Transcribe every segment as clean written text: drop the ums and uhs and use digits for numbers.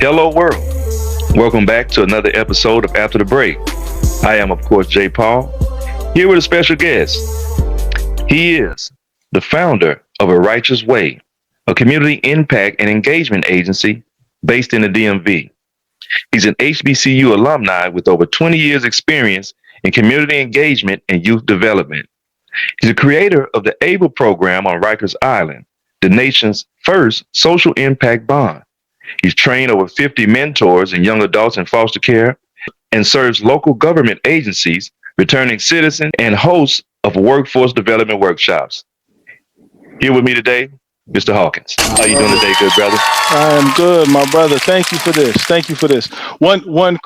Hello, world. Welcome back to another episode of After the Break. I am, of course, Jay Paul, here with a special guest. He is the founder of A Righteous Way, a community impact and engagement agency based in the DMV. He's an HBCU alumni with over 20 years' experience in community engagement and youth development. He's the creator of the ABLE program on Rikers Island, the nation's first social impact bond. He's trained over 50 mentors and young adults in foster care and serves local government agencies, returning citizens, and hosts of workforce development workshops. Here with me today, Mr. Hawkins. How you doing today, good brother? I am good, my brother. Thank you for this. Thank you for this. One,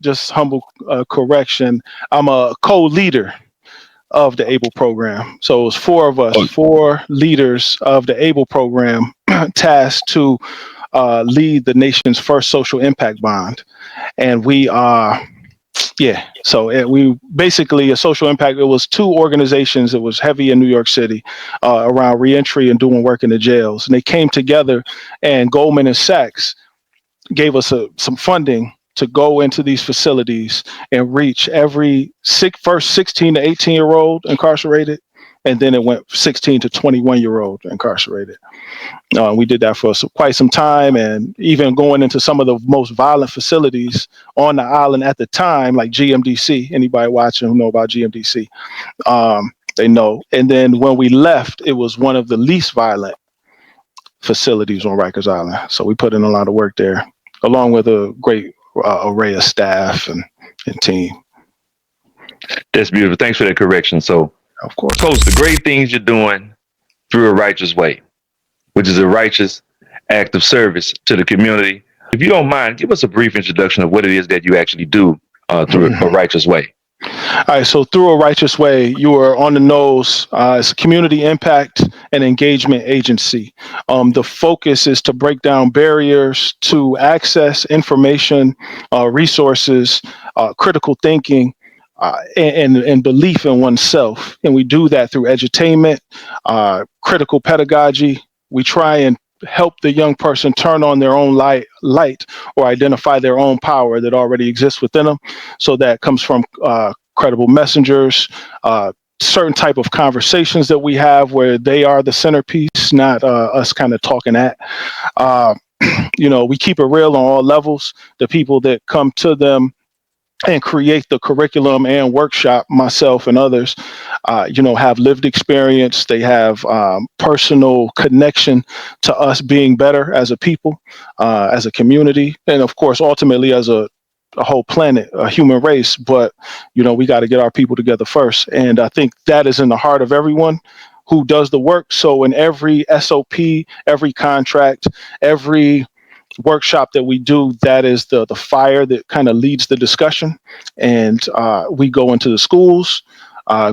just humble correction. I'm a co-leader of the ABLE program. So it was four of us, four leaders of the ABLE program tasked to lead the nation's first social impact bond. And we are, we basically a social impact. It was two organizations. It was heavy in New York City around reentry and doing work in the jails. And they came together, and Goldman and Sachs gave us some funding to go into these facilities and reach every first 16 to 18-year-old incarcerated, and then it went 16 to 21-year-old incarcerated. We did that for quite some time, and even going into some of the most violent facilities on the island at the time, like GMDC. Anybody watching who know about GMDC, they know. And then when we left, it was one of the least violent facilities on Rikers Island. So we put in a lot of work there, along with a great array of staff and team. That's beautiful. Thanks for that correction. So, of course, Coach, the great things you're doing through A Righteous Way, which is a righteous act of service to the community. If you don't mind, give us a brief introduction of what it is that you actually do through A Righteous Way. All right, so through A Righteous Way, you are on the nose. It's a community impact and engagement agency. The focus is to break down barriers to access information, resources, critical thinking, and belief in oneself. And we do that through edutainment, critical pedagogy. We try and help the young person turn on their own light or identify their own power that already exists within them. So that comes from credible messengers, certain type of conversations that we have where they are the centerpiece, not us kind of talking at. We keep it real on all levels. The people that come to them and create the curriculum and workshop, myself and others, have lived experience. They have personal connection to us being better as a people, as a community, and of course, ultimately as a whole planet, a human race. But, we got to get our people together first. And I think that is in the heart of everyone who does the work. So in every SOP, every contract, every workshop that we do, that is the fire that kind of leads the discussion. And we go into the schools,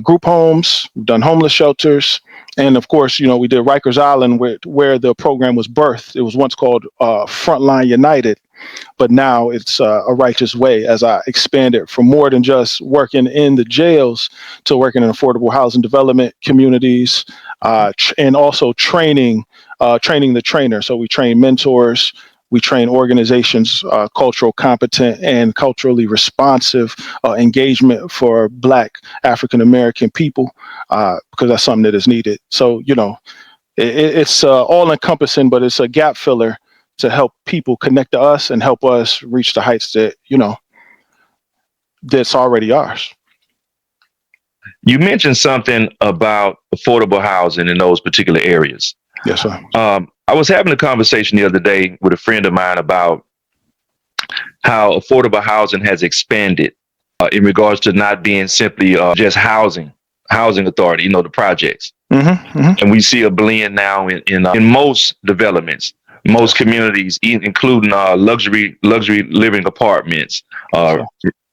group homes, we've done homeless shelters, and of course, we did Rikers Island where the program was birthed. It was once called Frontline United, but now it's A Righteous Way, as I expanded from more than just working in the jails to working in affordable housing development communities, and also training the trainer. So we train mentors. We train organizations, cultural competent and culturally responsive engagement for Black African-American people, because that's something that is needed. So, it's all encompassing, but it's a gap filler to help people connect to us and help us reach the heights that, that's already ours. You mentioned something about affordable housing in those particular areas. Yes, sir. I was having a conversation the other day with a friend of mine about how affordable housing has expanded in regards to not being simply just housing authority, the projects. And we see a blend now in most developments, most communities, including luxury living apartments,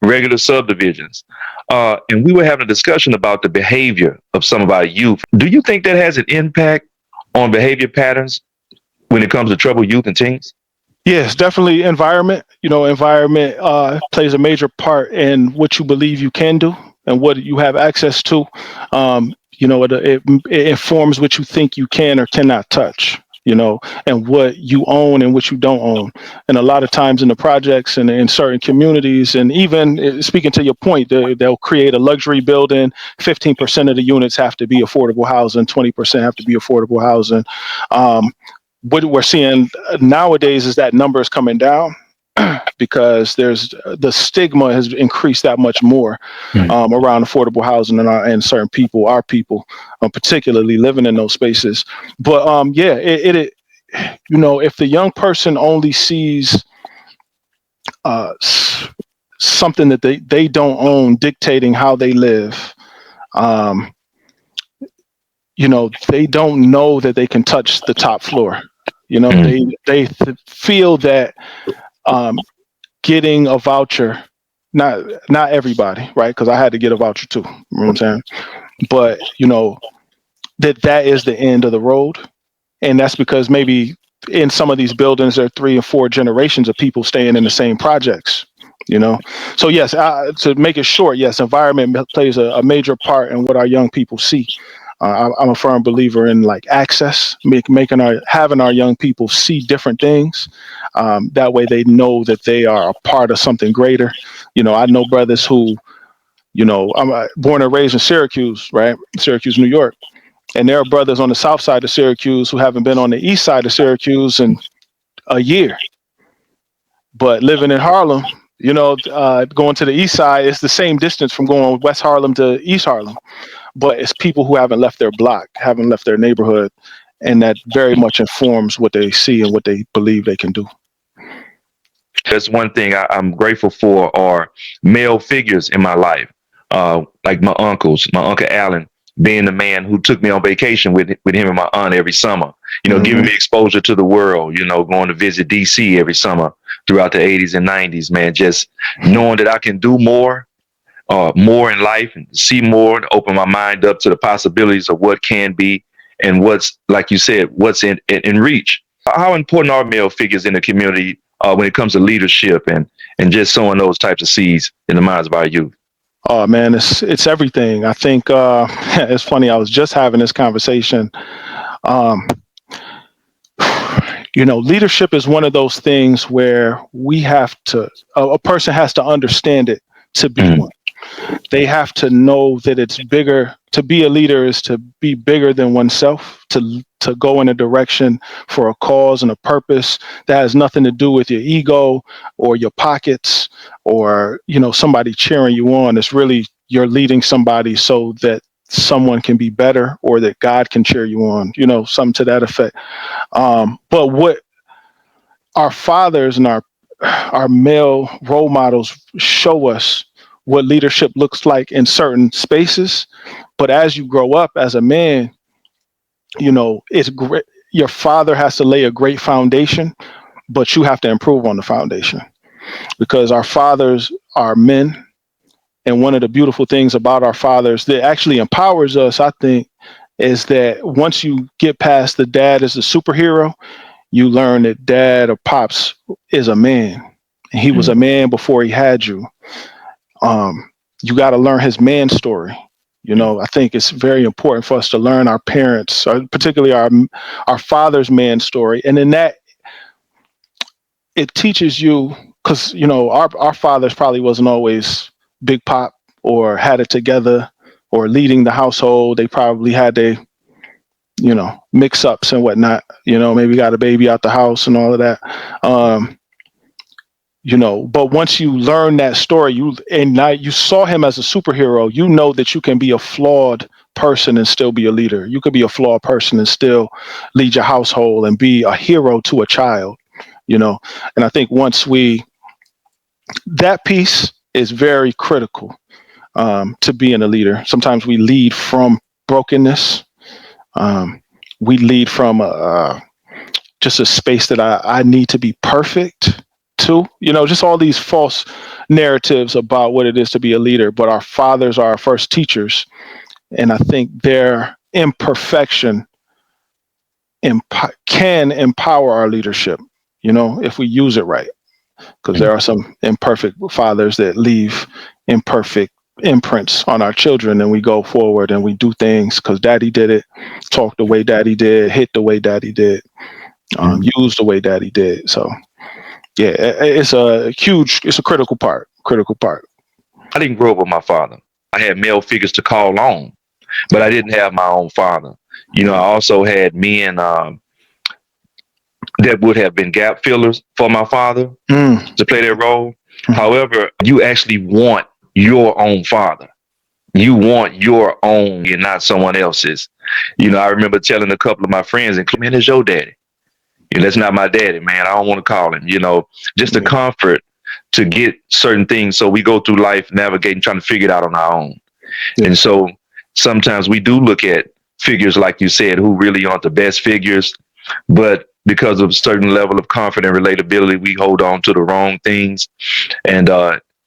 regular subdivisions. And we were having a discussion about the behavior of some of our youth. Do you think that has an impact on behavior patterns when it comes to troubled youth and teens? Yes, definitely environment. Environment plays a major part in what you believe you can do and what you have access to. It informs what you think you can or cannot touch. and what you own and what you don't own. And a lot of times in the projects and in certain communities, and even speaking to your point, they'll create a luxury building. 15% of the units have to be affordable housing, 20% have to be affordable housing. Um, what we're seeing nowadays is that number is coming down because there's the stigma has increased that much more Mm. around affordable housing and certain people, our people, particularly living in those spaces. But yeah, if the young person only sees uh, something that they don't own dictating how they live, um, they don't know that they can touch the top floor. Mm. They feel that um, getting a voucher, not everybody, right? Because I had to get a voucher too. You know what I'm saying? But that is the end of the road, and that's because maybe in some of these buildings there are 3 and 4 generations of people staying in the same projects. So yes, to make it short, yes, environment plays a major part in what our young people see. I'm a firm believer in like access, having our young people see different things. That way, they know that they are a part of something greater. I know brothers who, I'm born and raised in Syracuse, right? Syracuse, New York, and there are brothers on the south side of Syracuse who haven't been on the east side of Syracuse in a year, but living in Harlem. Going to the east side is the same distance from going West Harlem to East Harlem, but it's people who haven't left their block, haven't left their neighborhood, and that very much informs what they see and what they believe they can do. That's one thing I'm grateful for are male figures in my life, like my uncles, my uncle Allen being the man who took me on vacation with him and my aunt every summer, giving Hmm. me exposure to the world, going to visit DC every summer throughout the 80s and 90s, man, just knowing that I can do more in life and see more and open my mind up to the possibilities of what can be and what's, like you said, what's in reach. How important are male figures in the community when it comes to leadership and just sowing those types of seeds in the minds of our youth? Oh man, it's everything. I think it's funny. I was just having this conversation. Um, leadership is one of those things where a person has to understand it to be Mm. one. They have to know that it's bigger. To be a leader is to be bigger than oneself, to go in a direction for a cause and a purpose that has nothing to do with your ego or your pockets or somebody cheering you on. It's really you're leading somebody so that someone can be better or that God can cheer you on, something to that effect. But what our fathers and our male role models show us what leadership looks like in certain spaces. But as you grow up as a man, it's great. Your father has to lay a great foundation, but you have to improve on the foundation because our fathers are men. And one of the beautiful things about our fathers that actually empowers us, I think, is that once you get past the dad as a superhero, you learn that dad or pops is a man. And he was Mm. a man before he had you. Um, you got to learn his man story. I think it's very important for us to learn our parents, particularly our father's man story, and in that it teaches you because our fathers probably wasn't always big pop or had it together or leading the household. They probably had their mix ups and whatnot. Maybe got a baby out the house and all of that. Um, but once you learn that story, now you saw him as a superhero, you know that you can be a flawed person and still be a leader. You could be a flawed person and still lead your household and be a hero to a child, and I think that piece is very critical to being a leader. Sometimes we lead from brokenness. Um, we lead from just a space that I need to be perfect too. Just all these false narratives about what it is to be a leader. But our fathers are our first teachers. And I think their imperfection can empower our leadership, if we use it right. Because there are some imperfect fathers that leave imperfect imprints on our children, and we go forward and we do things because daddy did it, talk the way daddy did, hit the way daddy did, Mhm. use the way daddy did. So yeah, it's a critical part. I didn't grow up with my father. I had male figures to call on, but I didn't have my own father. I also had men that would have been gap fillers for my father Mm. to play that role. Mhm. However, you actually want your own father. You want your own and not someone else's. I remember telling a couple of my friends, including, man, it's your daddy. That's not my daddy, man. I don't want to call him, just the Yeah. comfort to get certain things. So we go through life navigating, trying to figure it out on our own. Yeah. And so sometimes we do look at figures, like you said, who really aren't the best figures, but because of a certain level of comfort and relatability, we hold on to the wrong things, and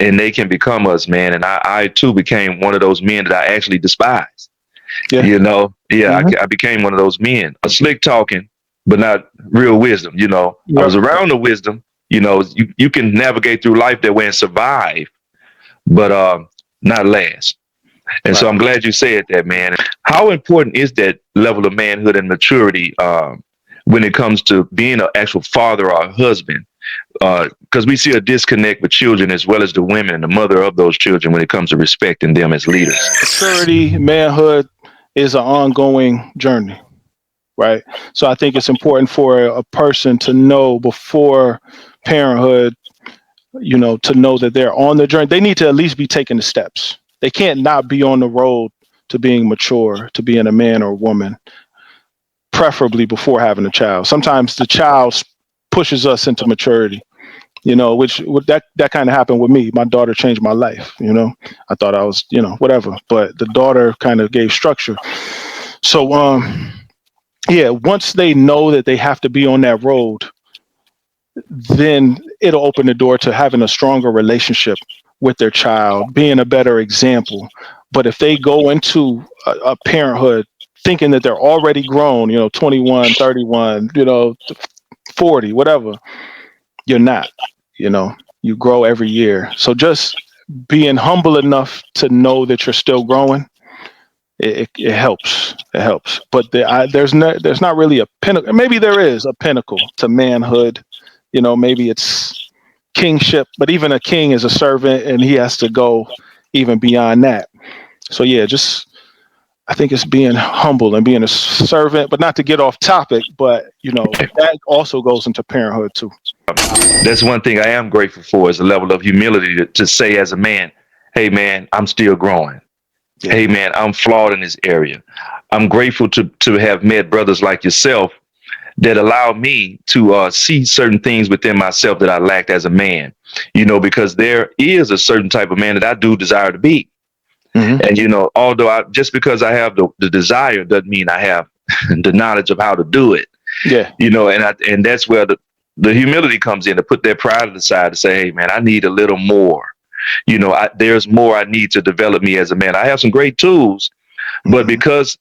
they can become us, man. And I too became one of those men that I actually despise. Yeah. Yeah, Hmm. I became one of those men, a slick talking, but not real wisdom. I Yep. was around the wisdom. You can navigate through life that way and survive, but not last. And so Right. I'm glad you said that, man. How important is that level of manhood and maturity when it comes to being an actual father or a husband? Because we see a disconnect with children as well as the women and the mother of those children when it comes to respecting them as leaders. Maturity, manhood is an ongoing journey, right? So I think it's important for a person to know before parenthood, to know that they're on the journey. They need to at least be taking the steps. They can't not be on the road to being mature, to being a man or woman, preferably before having a child. Sometimes the child pushes us into maturity, which that kind of happened with me. My daughter changed my life. I thought I was, whatever, but the daughter kind of gave structure. So, yeah, once they know that they have to be on that road, then it'll open the door to having a stronger relationship with their child, being a better example. But if they go into a parenthood thinking that they're already grown, 21, 31, 40, whatever, you're not. You grow every year. So just being humble enough to know that you're still growing, it helps. It helps. But there's not really a pinnacle. Maybe there is a pinnacle to manhood. Maybe it's kingship, but even a king is a servant, and he has to go even beyond that. So yeah, just I think it's being humble and being a servant, but not to get off topic. But that also goes into parenthood too. That's one thing I am grateful for, is a level of humility to say as a man, hey, man, I'm still growing. Yeah. Hey, man, I'm flawed in this area. I'm grateful to have met brothers like yourself that allow me to see certain things within myself that I lacked as a man, because there is a certain type of man that I do desire to be. Hmm. And, although just because I have the desire doesn't mean I have the knowledge of how to do it, Yeah. and that's where the humility comes in, to put that pride aside, to say, hey, man, I need a little more. There's more I need to develop me as a man. I have some great tools, but Hmm. because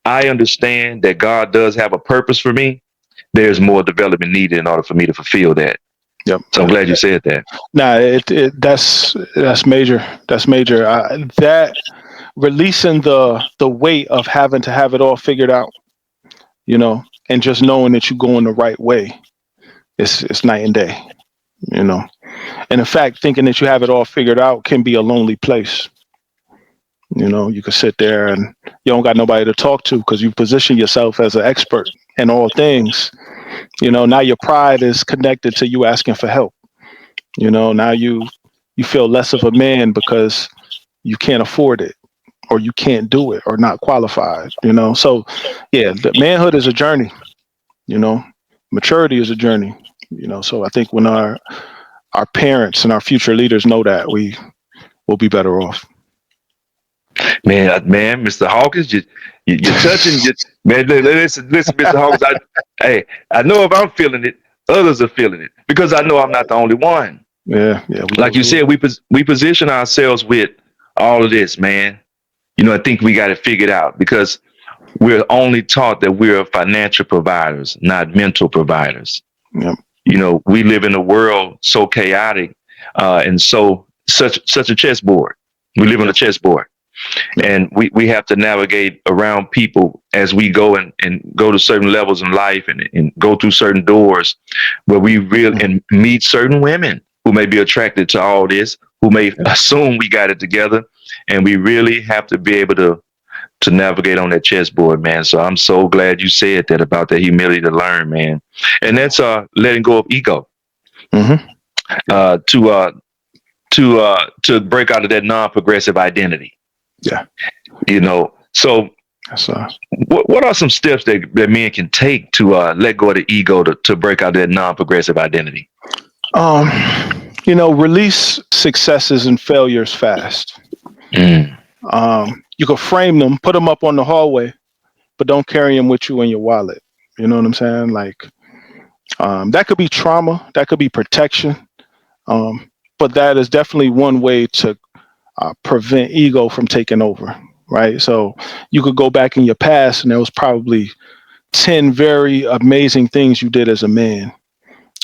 I understand that God does have a purpose for me, there's more development needed in order for me to fulfill that. Yep. So I'm glad you said that. Nah, that's major. That's major. That releasing the weight of having to have it all figured out, and just knowing that you're going the right way. It's night and day, you know. And in fact, thinking that you have it all figured out can be a lonely place. You could sit there and you don't got nobody to talk to because you position yourself as an expert in all things. Now your pride is connected to you asking for help. Now you feel less of a man because you can't afford it or you can't do it or not qualified. So yeah, the manhood is a journey. you know Maturity is a journey. So I think when our parents and our future leaders know that, we will be better off. Man, Mr. Hawkins, you're touching. Man, listen, Mr. Hawkins. Hey, I know if I'm feeling it, others are feeling it, because I know I'm not the only one. Yeah, Like you said, we position ourselves with all of this, man. I think we got it figured out, because we're only taught that we're financial providers, not mental providers. yeah, We live in a world so chaotic, and such a chessboard. We live on a chessboard, and we have to navigate around people as we go and go to certain levels in life and go through certain doors where we really and meet certain women who may be attracted to all this, who may assume we got it together, and we really have to be able to navigate on that chessboard, man. So I'm so glad you said that about the humility to learn, man. And that's letting go of ego. Mm-hmm. Uh to break out of that non-progressive identity. Yeah. So That's what are some steps that men can take to let go of the ego to break out of that non-progressive identity? um, release successes and failures fast. Mm. You can frame them, put them up on the hallway, but don't carry them with you in your wallet. You know what I'm saying? Like, that could be trauma, that could be protection, but that is definitely one way to prevent ego from taking over, right? So you could go back in your past, and there was probably 10 very amazing things you did as a man,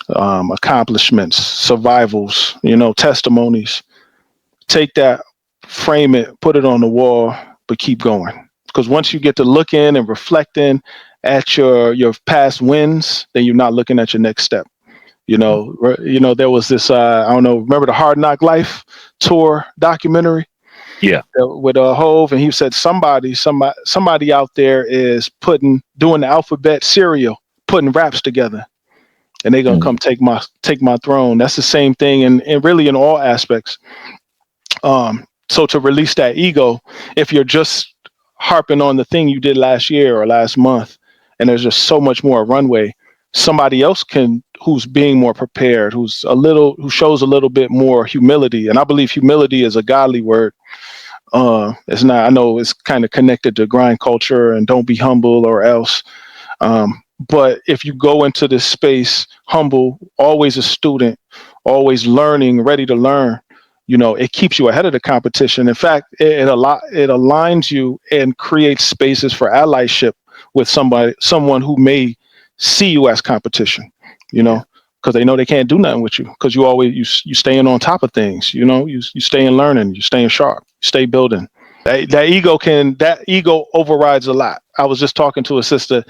accomplishments, survivals, testimonies. Take that, frame it, put it on the wall, but keep going. Because once you get to looking and reflecting at your past wins, then you're not looking at your next step. There was this, I don't know, remember the Hard Knock Life tour documentary? Yeah. With Hove, and he said somebody out there is doing the alphabet cereal, putting raps together, and they're gonna come take my throne. That's the same thing, and really in all aspects. So to release that ego, if you're just harping on the thing you did last year or last month, and there's just so much more runway, somebody else who's being more prepared, who shows a little bit more humility. And I believe humility is a godly word. It's not, I know it's kind of connected to grind culture and don't be humble or else. But if you go into this space humble, always a student, always learning, ready to learn, it keeps you ahead of the competition. In fact, it aligns you and creates spaces for allyship with someone who may see you as competition, because they know they can't do nothing with you, because you staying on top of things, you staying learning, you staying sharp, you stay building. That ego overrides a lot. I was just talking to a sister,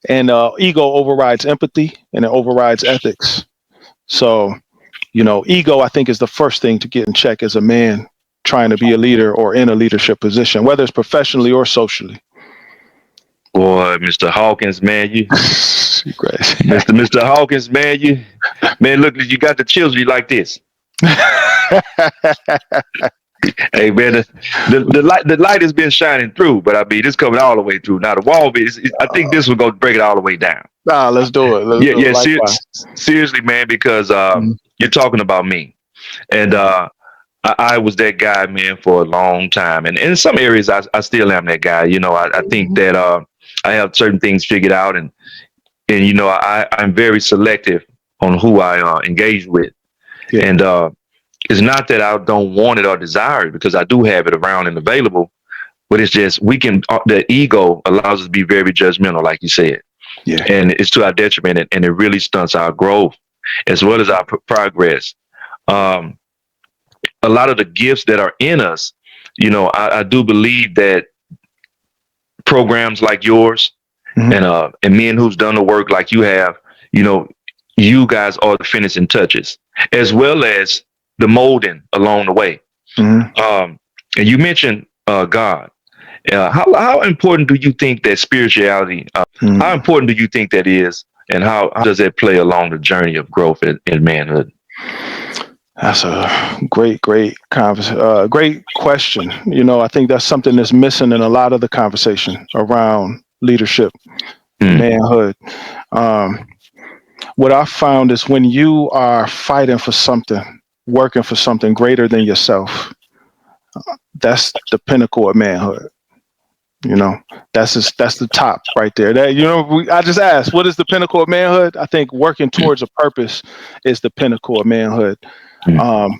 and ego overrides empathy and it overrides ethics. So, ego, I think, is the first thing to get in check as a man trying to be a leader or in a leadership position, whether it's professionally or socially. Boy, Mr. Hawkins, man, you Great. Mr. Hawkins, man, look, you got the children like this. Hey, man, the light has been shining through, but I mean, it's coming all the way through. Now the wall, I think this will go break it all the way down. Nah, let's do it. Seriously, man, because you're talking about me, and I was that guy, man, for a long time, and in some areas, I still am that guy. I think that I have certain things figured out, and I'm very selective on who I engage with, and it's not that I don't want it or desire it, because I do have it around and available, but it's just the ego allows us to be very judgmental, like you said. Yeah. And it's to our detriment, and it really stunts our growth as well as our progress. A lot of the gifts that are in us, I do believe that programs like yours, and men who's done the work like you have, you guys are the finishing touches, as well as the molding along the way. And you mentioned God. How important do you think that spirituality? How important do you think that is, and how does that play along the journey of growth in manhood? That's a great question. I think that's something that's missing in a lot of the conversation around leadership, manhood. What I found is when you are fighting for something, working for something greater than yourself, that's the pinnacle of manhood. That's the top right there. I just asked, what is the pinnacle of manhood? I think working towards a purpose is the pinnacle of manhood.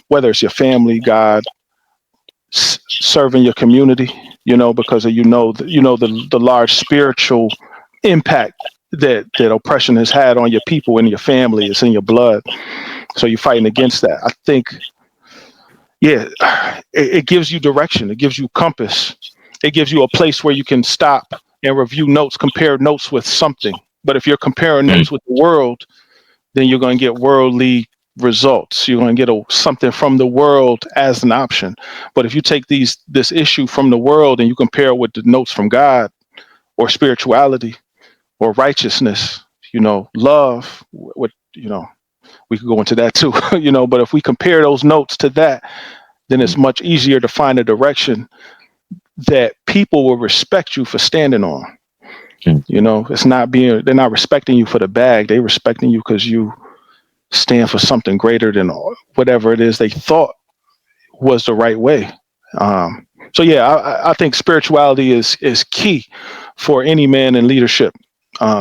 Whether it's your family, God, serving your community, because of the large spiritual impact that oppression has had on your people and your family. It's in your blood, so you're fighting against that. I think yeah, it gives you direction. It gives you compass. It gives you a place where you can stop and review notes, compare notes with something. But if you're comparing Mm, notes with the world, then you're going to get worldly results. You're going to get something from the world as an option. But if you take this issue from the world and you compare it with the notes from God or spirituality or righteousness, love, what we could go into that too, but if we compare those notes to that, then it's mm, much easier to find a direction that people will respect you for standing on. mm, They're not respecting you for the bag. They're respecting you because you stand for something greater than whatever it is they thought was the right way. So yeah, I think spirituality is key for any man in leadership.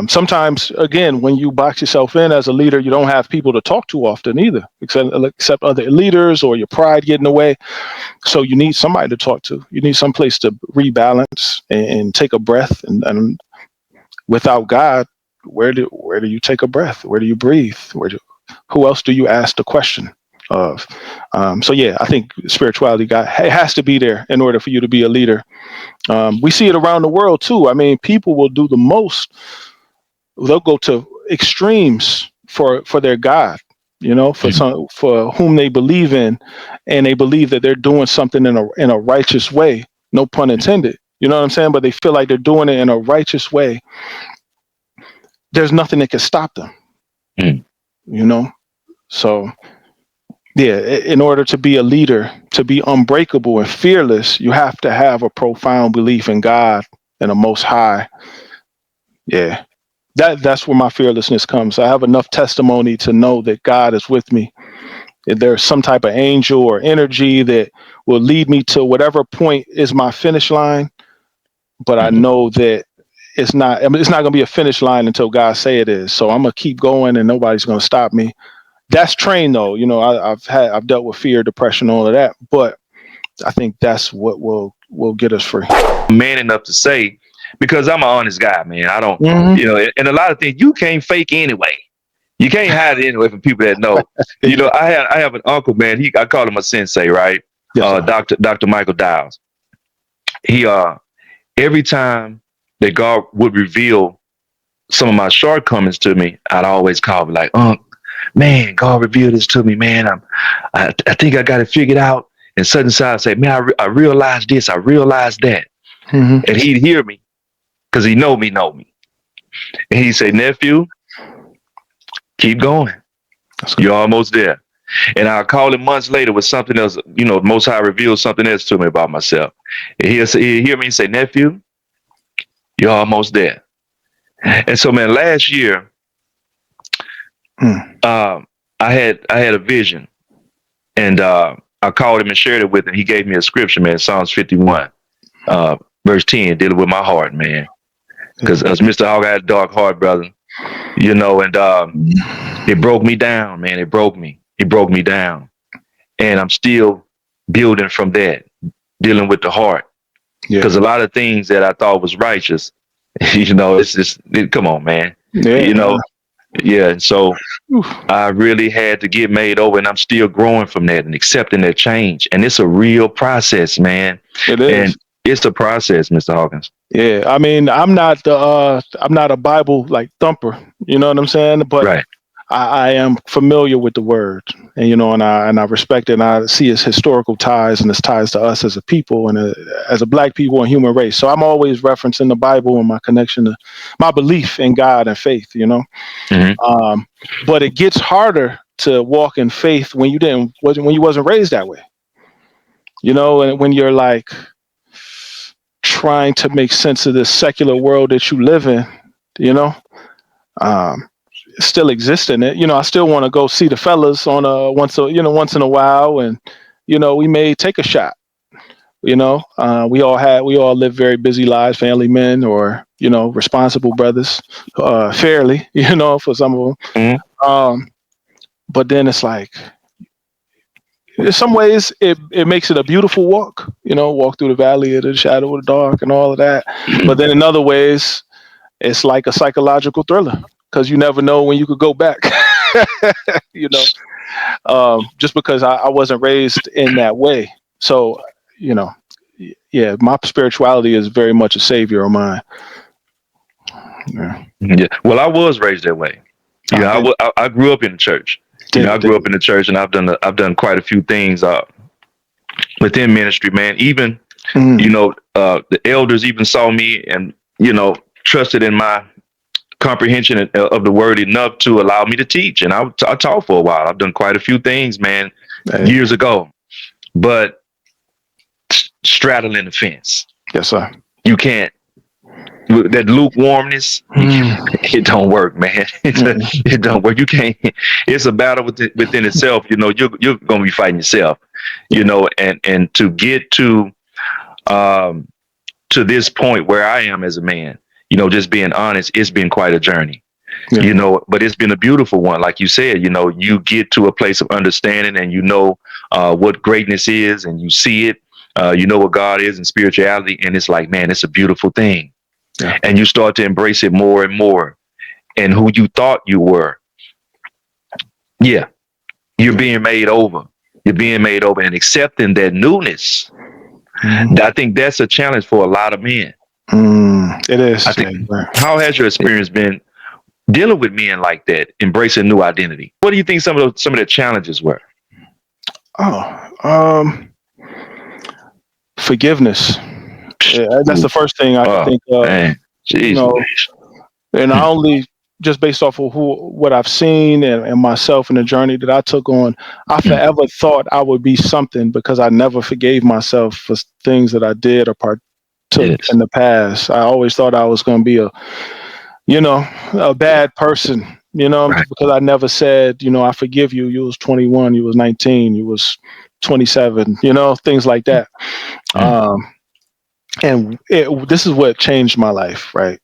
Sometimes, again, when you box yourself in as a leader, you don't have people to talk to often either, except other leaders or your pride getting in the way. So you need somebody to talk to. You need some place to rebalance and take a breath. And without God, where do you take a breath? Where do you breathe? Who else do you ask the question of? So yeah, I think spirituality it has to be there in order for you to be a leader. We see it around the world too. I mean, people will do the most. They'll go to extremes for their God, mm, for whom they believe in, and they believe that they're doing something in a righteous way. No pun intended. You know what I'm saying? But they feel like they're doing it in a righteous way. There's nothing that can stop them. mm. You know. So yeah, in order to be a leader, to be unbreakable and fearless, you have to have a profound belief in God and the Most High. Yeah, that's where my fearlessness comes. I have enough testimony to know that God is with me. If there's some type of angel or energy that will lead me to whatever point is my finish line, but I Mhm. know that it's not going to be a finish line until God say it is. So I'm gonna keep going, and nobody's gonna stop me. That's trained though. I've dealt with fear, depression, all of that, but I think that's what will get us free. Man enough to say, because I'm an honest guy, man. I don't, Hmm. and a lot of things you can't fake anyway. You can't hide it anyway from people that know. I have an uncle, man. I call him a sensei, right? Yes, sir. Doctor Michael Dials. He every time that God would reveal some of my shortcomings to me, I'd always call him like, man, God revealed this to me, man. I think I got it figured out. And sudden side say, man, I realized this, I realized that. Hmm. And he'd hear me because he know me. And he'd say, nephew, keep going. That's good. You're almost there. And I'll call him months later with something else, Most High reveals something else to me about myself. And he'll hear me say, nephew, you're almost there. And so, man, last year, Mm. I had a vision, and I called him and shared it with him. He gave me a scripture, man, Psalms 51, uh, verse 10, dealing with my heart, man. Because as Mr. Hawk, I had a dark heart, brother, and it broke me down, man. It broke me. It broke me down. And I'm still building from that, dealing with the heart. Yeah. Because a lot of things that I thought was righteous, it's just, come on, man. Yeah. You know, yeah. And so Oof. I really had to get made over, and I'm still growing from that and accepting that change. And it's a real process, man. It And is. it's a process, Mr. Hawkins. Yeah. I mean, I'm not a Bible like thumper. You know what I'm saying? But Right. I am familiar with the word, and and I respect it, and I see its historical ties and its ties to us as a people and as a black people and human race. So I'm always referencing the Bible and my connection to my belief in God and faith. Hmm. But it gets harder to walk in faith when you wasn't raised that way. And when you're like trying to make sense of this secular world that you live in, you know. Um, Still exist in it. I still want to go see the fellas on once in a while, and we may take a shot. We all live very busy lives, family men, or responsible brothers, fairly, for some of Hmm. them. But then it's like, in some ways, it makes it a beautiful walk. Walk through the valley of the shadow of the dark and all of that. But then in other ways, it's like a psychological thriller because you never know when you could go back. you know just because I wasn't raised in that way. So, you know, yeah, my spirituality is very much a savior of mine. Yeah. Yeah. Well, I was raised that way. You I know, did, I grew up in the church. You know, I did. grew up in the church, and I've done quite a few things within ministry, man. Even Mm, the elders even saw me, and trusted in my comprehension of the word enough to allow me to teach. And I taught for a while. I've done quite a few things, man, hey, years ago. But straddling the fence, yes, sir. you can't. That lukewarmness, Mm, it don't work, man. mm, It don't work. You can't. It's a battle within itself. You're gonna be fighting yourself. yeah, And to get um, to this point where I am as a man, just being honest, it's been quite a journey. yeah, But it's been a beautiful one. Like you said, you get to a place of understanding, and what greatness is, and you see it. You know what God is and spirituality, and it's like, man, it's a beautiful thing. yeah, And you start to embrace it more and more. And who you thought you were, yeah, you're yeah. being made over. You're being made over, and accepting that newness. Mm, I think that's a challenge for a lot of men. it I is. think. Yeah, right. How has your experience been dealing with men like that, embracing new identity? What do you think some of the challenges were? Oh, forgiveness. Yeah, that's the Oof. first thing I could Oh think of. man, You jeez know, Louise. and I Hmm. only just based off of what I've seen and myself and the journey that I took on, I Hmm. forever thought I would be something because I never forgave myself for things that I did or partook Yes. in the past. I always thought I was going to be you know, a bad person, Right. because I never said, I forgive you. You was 21, you was 19, you was 27, things like that. Hmm. Um, and this is what changed my life, right?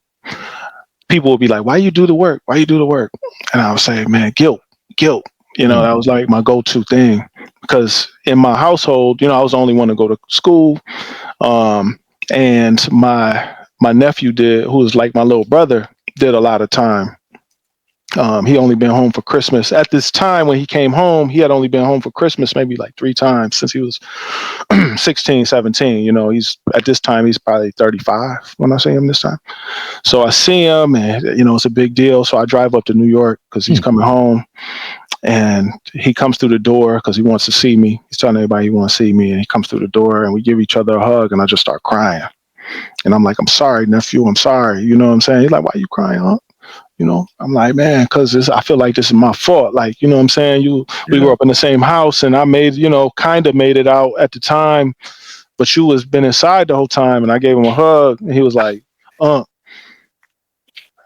People would be like, why you do the work? Why you do the work? And I would say, man, guilt. Hmm. That was like my go-to thing because in my household, I was the only one to go to school. And my nephew who was like my little brother, did a lot of time. He only been home for Christmas. At this time when he came home, he had only been home for Christmas maybe like 3 times since he was 16, 17. He's at this time, he's probably 35 when I see him this time. So I see him and, it's a big deal. So I drive up to New York because he's Hmm. coming home and he comes through the door because he wants to see me. He's telling everybody he wants to see me and he comes through the door and we give each other a hug and I just start crying. And I'm like, I'm sorry, nephew. I'm sorry. You know what I'm saying? He's like, why are you crying, huh? I'm like, man, because I feel like this is my fault. Like, you know what I'm saying? We grew Yeah. up in the same house and I made, kind of made it out at the time, but you was been inside the whole time. And I gave him a hug and he was like,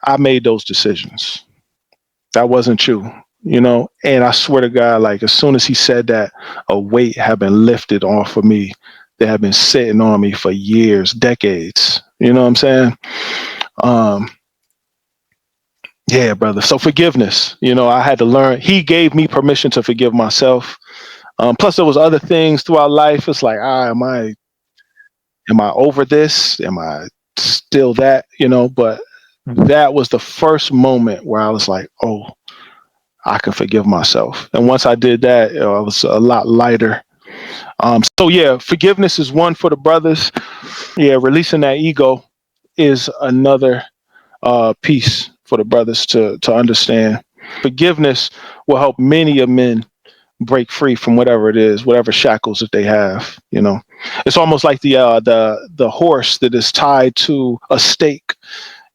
I made those decisions. That wasn't you. And I swear to God, like as soon as he said that, a weight had been lifted off of me that had been sitting on me for years, decades. You know what I'm saying? Um, Yeah, brother. So forgiveness, I had to learn. He gave me permission to forgive myself. Plus, there was other things throughout life. It's like, am I over this? Am I still that? But that was the first moment where I was like, oh, I can forgive myself. And once I did that, I was a lot lighter. So yeah, forgiveness is one for the brothers. Yeah, releasing that ego is another piece for the brothers to understand. Forgiveness will help many of men break free from whatever it is, whatever shackles that they have. It's almost like the horse that is tied to a stake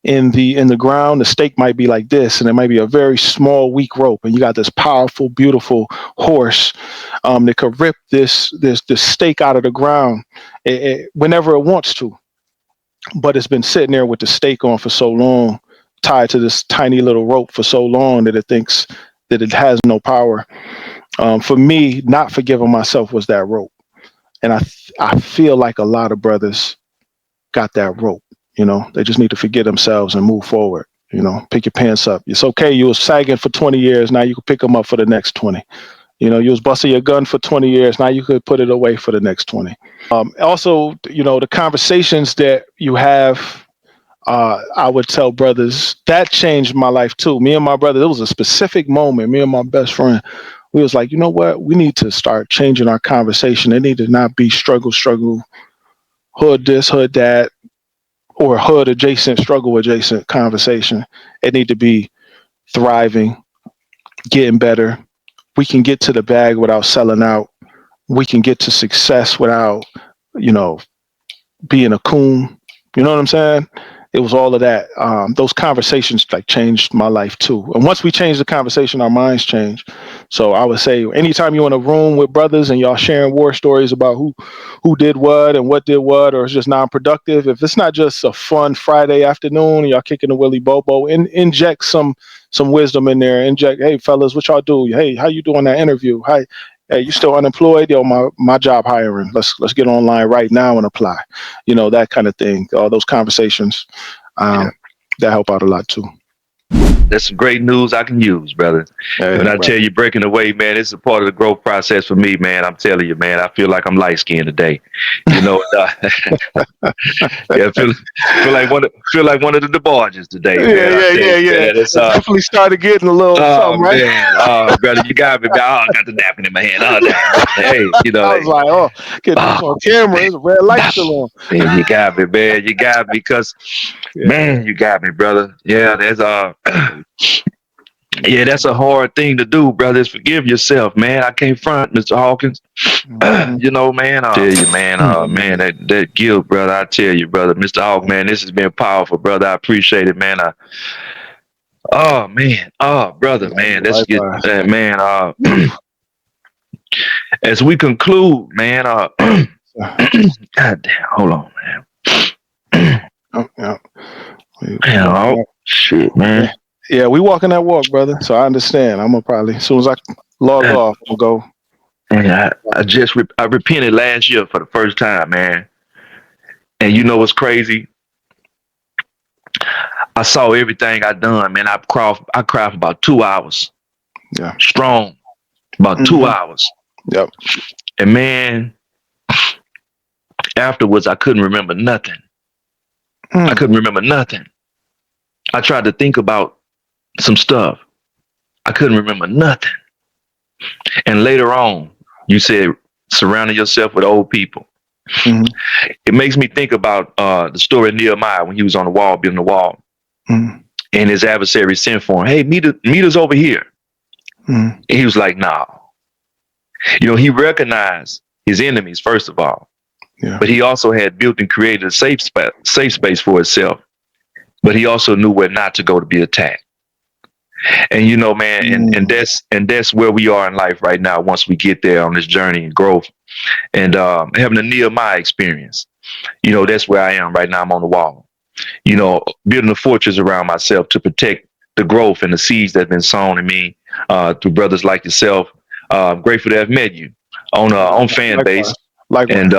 in the ground. The stake might be like this, and it might be a very small, weak rope, and you got this powerful, beautiful horse that could rip this stake out of the ground whenever it wants to, but it's been sitting there with the stake on for so long, tied to this tiny little rope for so long that it thinks that it has no power. For me, not forgiving myself was that rope, and I feel like a lot of brothers got that rope. They just need to forgive themselves and move forward. Pick your pants up. It's okay. You was sagging for 20 years. Now you can pick them up for the next 20. You was busting your gun for 20 years. Now you could put it away for the next 20. Also, the conversations that you have, I would tell brothers that changed my life too. Me and my brother, it was a specific moment. Me and my best friend, we was like, you know what? We need to start changing our conversation. It need to not be struggle, hood this, hood that, or hood adjacent, struggle adjacent conversation. It need to be thriving, getting better. We can get to the bag without selling out. We can get to success without, you know, being a coon. You know what I'm saying? It was all of that. Those conversations like changed my life too. And once we change the conversation, our minds change. So I would say, anytime you're in a room with brothers and y'all sharing war stories about who did what and what did what, or it's just non-productive. If it's not just a fun Friday afternoon, and y'all kicking the Willy Bobo, inject some wisdom in there. Inject, hey fellas, what y'all do? Hey, how you doing that interview? Hi. Hey, you still unemployed? Yo, my job hiring. Let's get online right now and apply. You know, that kind of thing. All those conversations Yeah. that help out a lot too. That's some great news I can use, brother. Hey, And I right. tell you, breaking away, man, it's a part of the growth process for me, man. I'm telling you, man, I feel like I'm light skinned today. You know, yeah, feel like one of the barges today, man. I tell you, Yeah. man, it's It definitely started getting a little oh something, right? man, oh brother, you got me, man. Oh, I got the napkin in my hand. Oh, hey, you know, I hey, was like, oh, get this oh, on camera. There's a red light still on. man, you got me, man. You got me because, Yeah. man, you got me, brother. Yeah, there's yeah, that's a hard thing to do, brother. Is forgive yourself, man. I can't front, Mr. Hawkins. Mhm. You know, man. I tell you, man. Man, that guilt, brother. I tell you, brother, Mr. Hawk, man. This has been powerful, brother. I appreciate it, man. Oh man, oh brother, man. Let's get, Likewise. man. As we conclude, man. God damn, hold on, man. Yeah. Man, oh shit, man. Yeah, we walking that walk, brother. So I understand. I'm gonna probably, as soon as I log off, I'm gonna go. Man, I repented last year for the first time, man. And you know what's crazy? I saw everything I done, man. I cried for about 2 hours. Yeah. Strong. About 2 hours. Yep. And man, afterwards I couldn't remember nothing. I couldn't remember nothing. I tried to think about some stuff. I couldn't remember nothing. And later on, you said surrounding yourself with old people. Mhm. It makes me think about the story of Nehemiah when he was on the wall, building the wall. Mhm. And his adversary sent for him, hey, meet us over here. Mhm. And he was like, no. You know, he recognized his enemies, first of all. Yeah. But he also had built and created a safe space for himself. But he also knew where not to go to be attacked. And you know, man, and that's where we are in life right now. Once we get there on this journey and growth, and having a Nehemiah experience, you know, that's where I am right now. I'm on the wall, you know, building a fortress around myself to protect the growth and the seeds that have been sown in me through brothers like yourself. I'm grateful to have met you on fan base, Likewise. and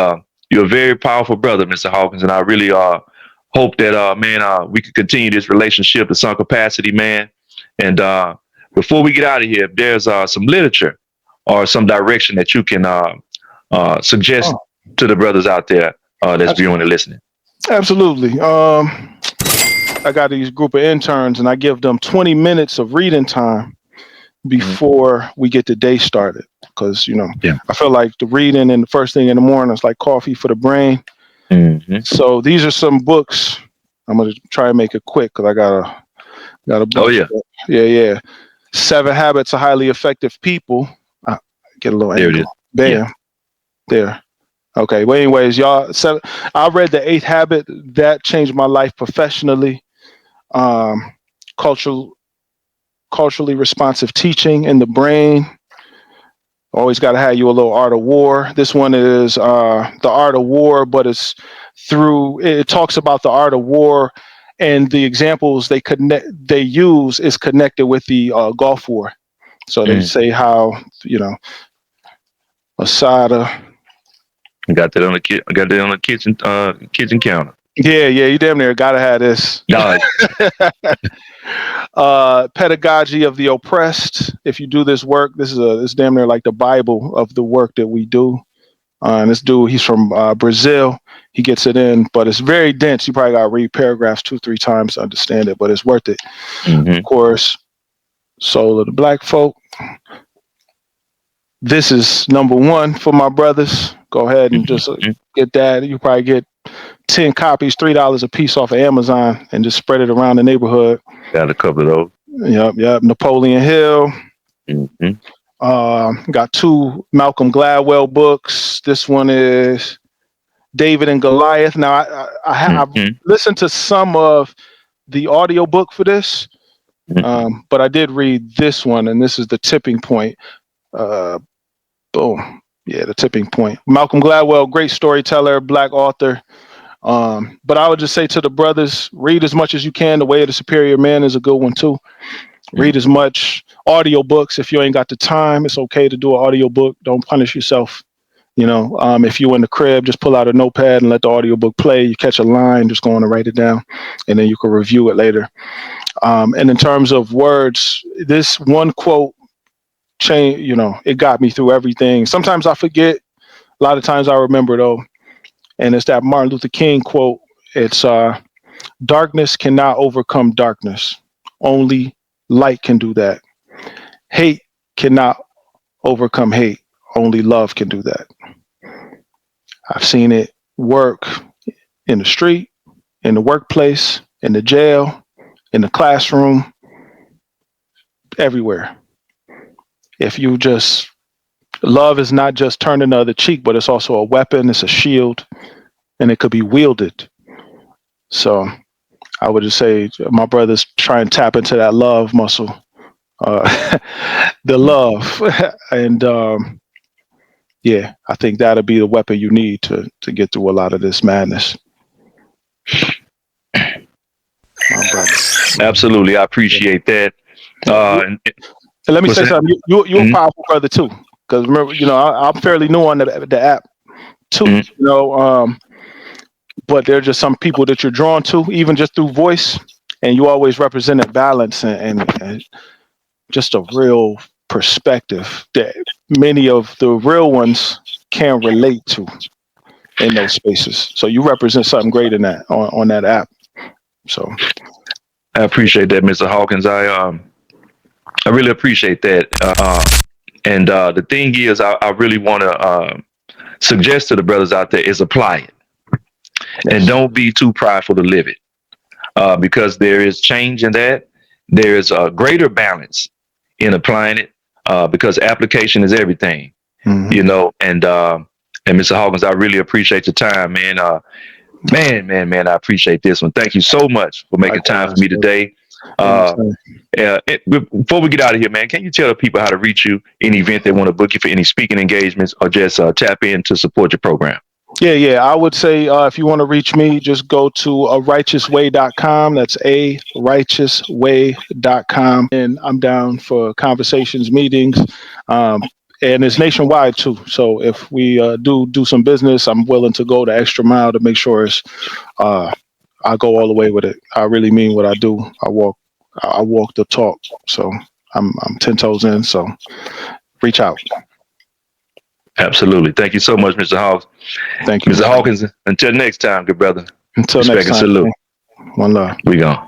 you're a very powerful brother, Mr. Hawkins, and I really hope that man we can continue this relationship to some capacity, man. And before we get out of here, if there's some literature or some direction that you can suggest to the brothers out there that's viewing and listening. Absolutely. I got these group of interns, and I give them 20 minutes of reading time before we get the day started. Because, you know, I feel like the reading and the first thing in the morning is like coffee for the brain. So these are some books. I'm going to try and make it quick because I got a book. Oh, yeah. Yeah. 7 Habits of Highly Effective People. Get a little There angle. it is. Bam. Yeah. There. Okay. Well, anyways, y'all. I read the 8th Habit. That changed my life professionally. Culturally responsive teaching in the brain. Always got to have you a little art of war. This one is the art of war, but it talks about the art of war, and the examples they use is connected with the Gulf War. So they say how, you know, Asada. Got that on the kitchen counter. Yeah, you damn near gotta have this. Pedagogy of the oppressed. If you do this work, this is damn near like the Bible of the work that we do. And this dude, he's from Brazil. He gets it in, but it's very dense. You probably got to read paragraphs 2-3 times to understand it, but it's worth it. Of course, Soul of the Black Folk. This is number one for my brothers. Go ahead and just get that. You probably get 10 copies, $3 a piece off of Amazon, and just spread it around the neighborhood. Got a couple of those. Yep. Napoleon Hill. Mm-hmm. Got 2 Malcolm Gladwell books. This one is David and Goliath. Now, I've listened to some of the audiobook for this, but I did read this one, and this is The Tipping Point. Boom. Yeah, The Tipping Point. Malcolm Gladwell, great storyteller, Black author. But I would just say to the brothers, read as much as you can. The Way of the Superior Man is a good one too. Read as much. Audiobooks, if you ain't got the time, it's okay to do an audiobook. Don't punish yourself. If you're in the crib, just pull out a notepad and let the audiobook play. You catch a line, just go on and write it down, and then you can review it later. And in terms of words, this one quote changed, it got me through everything. Sometimes I forget. A lot of times I remember though. And it's that Martin Luther King quote. It's darkness cannot overcome darkness. Only light can do that. Hate cannot overcome hate. Only love can do that. I've seen it work in the street, in the workplace, in the jail, in the classroom, everywhere. If you just, love is not just turning the other cheek, but it's also a weapon, it's a shield, and it could be wielded. So I would just say, my brothers, try and tap into that love muscle, the love. And I think that'll be the weapon you need to get through a lot of this madness. My brother. Absolutely. I appreciate that. And let me say something. You're a powerful brother too. Because remember, I'm fairly new on the app too, but there are just some people that you're drawn to, even just through voice, and you always represented balance and just a real perspective that many of the real ones can relate to in those spaces. So you represent something great in that on that app. So I appreciate that, Mr. Hawkins. I really appreciate that. And the thing is, I really want to suggest to the brothers out there is apply it. Yes. And don't be too prideful to live it, because there is change in that. There is a greater balance in applying it, because application is everything, and Mr. Hawkins, I really appreciate your time, man. Man, I appreciate this one. Thank you so much for making time for me today. Before we get out of here, man, can you tell the people how to reach you, any event they want to book you for, any speaking engagements, or just tap in to support your program? Yeah. I would say if you want to reach me, just go to arighteousway.com. That's arighteousway.com. And I'm down for conversations, meetings, and it's nationwide too. So if we do some business, I'm willing to go the extra mile to make sure it's I go all the way with it. I really mean what I do. I walk the talk. So I'm 10 toes in. So reach out. Absolutely. Thank you so much, Mr. Hawkins. Thank you, Mr. Hawkins. Until next time, good brother. Until Respect next time. and salute. One love. We gone.